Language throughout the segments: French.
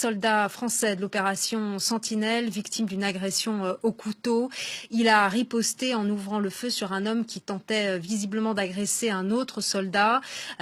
Soldat français de l'opération Sentinelle, victime d'une agression au couteau. Il a riposté en ouvrant le feu sur un homme qui tentait visiblement d'agresser un autre soldat.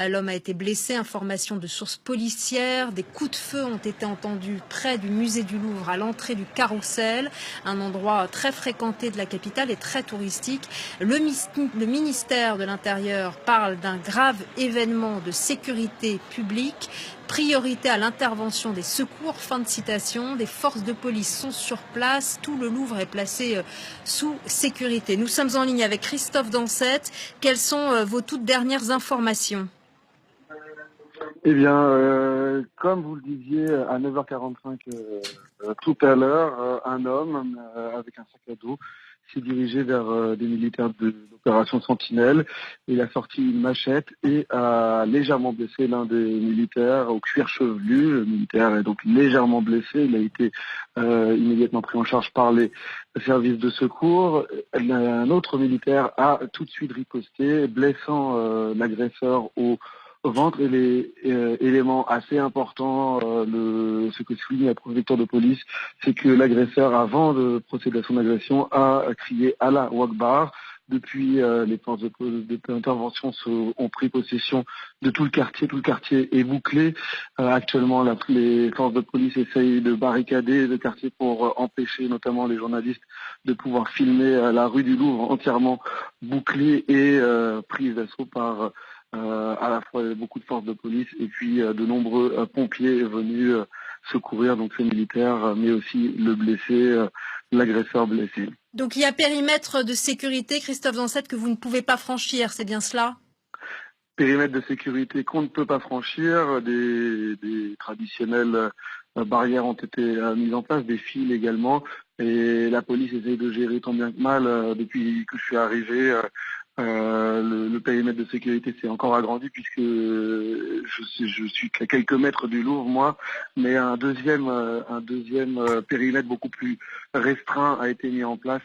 L'homme a été blessé, information de sources policières. Des coups de feu ont été entendus près du musée du Louvre, à l'entrée du Carrousel, un endroit très fréquenté de la capitale et très touristique. Le ministère de l'Intérieur parle d'un grave événement de sécurité publique. Priorité à l'intervention des secours, fin de citation. Des forces de police sont sur place. Tout le Louvre est placé sous sécurité. Nous sommes en ligne avec Christophe Dansette. Quelles sont vos toutes dernières informations ? Eh bien, comme vous le disiez à 9h45 tout à l'heure, un homme avec un sac à dos s'est dirigé vers des militaires de l'opération Sentinelle. Il a sorti une machette et a légèrement blessé l'un des militaires au cuir chevelu. Le militaire est donc légèrement blessé. Il a été immédiatement pris en charge par les services de secours. Un autre militaire a tout de suite riposté, blessant l'agresseur au ventre. Et les éléments assez importants, ce que souligne la préfecture de police, c'est que l'agresseur, avant de procéder à son agression, a crié Allah Akbar. Depuis, les forces d'intervention ont pris possession de tout le quartier. Tout le quartier est bouclé. Actuellement, les forces de police essayent de barricader le quartier pour empêcher notamment les journalistes de pouvoir filmer la rue du Louvre entièrement bouclée et prise d'assaut par à la fois beaucoup de forces de police et puis de nombreux pompiers venus secourir donc ces militaires, mais aussi le blessé, l'agresseur blessé. Donc il y a périmètre de sécurité, Christophe Dansette, que vous ne pouvez pas franchir, c'est bien cela ? Périmètre de sécurité qu'on ne peut pas franchir, des traditionnelles barrières ont été mises en place, des fils également, et la police essaie de gérer tant bien que mal. Depuis que je suis arrivé, le périmètre de sécurité s'est encore agrandi puisque je suis qu'à quelques mètres du Louvre, moi, mais un deuxième périmètre beaucoup plus restreint a été mis en place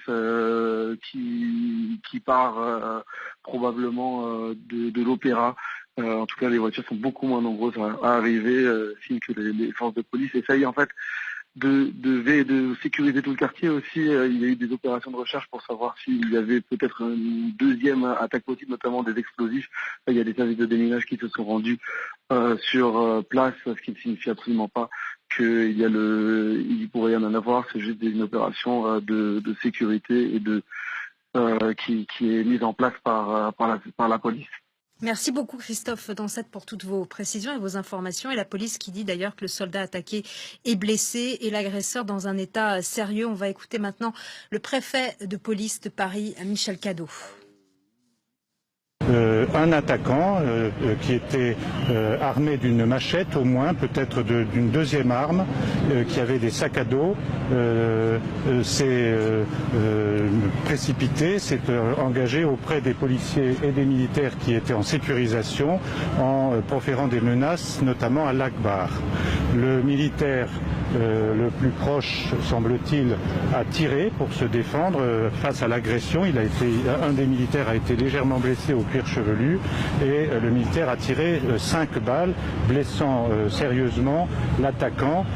qui part probablement de l'Opéra. En tout cas, les voitures sont beaucoup moins nombreuses à arriver, signe que les forces de police essayent en fait de sécuriser tout le quartier aussi. Il y a eu des opérations de recherche pour savoir s'il y avait peut-être une deuxième attaque possible, notamment des explosifs. Il y a des services de déminage qui se sont rendus sur place, ce qui ne signifie absolument pas il pourrait y en avoir. C'est juste une opération de sécurité et qui est mise en place par la police. Merci beaucoup Christophe Dansette pour toutes vos précisions et vos informations. Et la police qui dit d'ailleurs que le soldat attaqué est blessé et l'agresseur dans un état sérieux. On va écouter maintenant le préfet de police de Paris, Michel Cadot. Un attaquant qui était armé d'une machette au moins, peut-être d'une deuxième arme, qui avait des sacs à dos, s'est précipité, s'est engagé auprès des policiers et des militaires qui étaient en sécurisation en proférant des menaces, notamment à l'Akbar. Le militaire le plus proche, semble-t-il, a tiré pour se défendre face à l'agression. Un des militaires a été légèrement blessé au cuir chevelu et le militaire a tiré 5 balles, blessant sérieusement l'attaquant.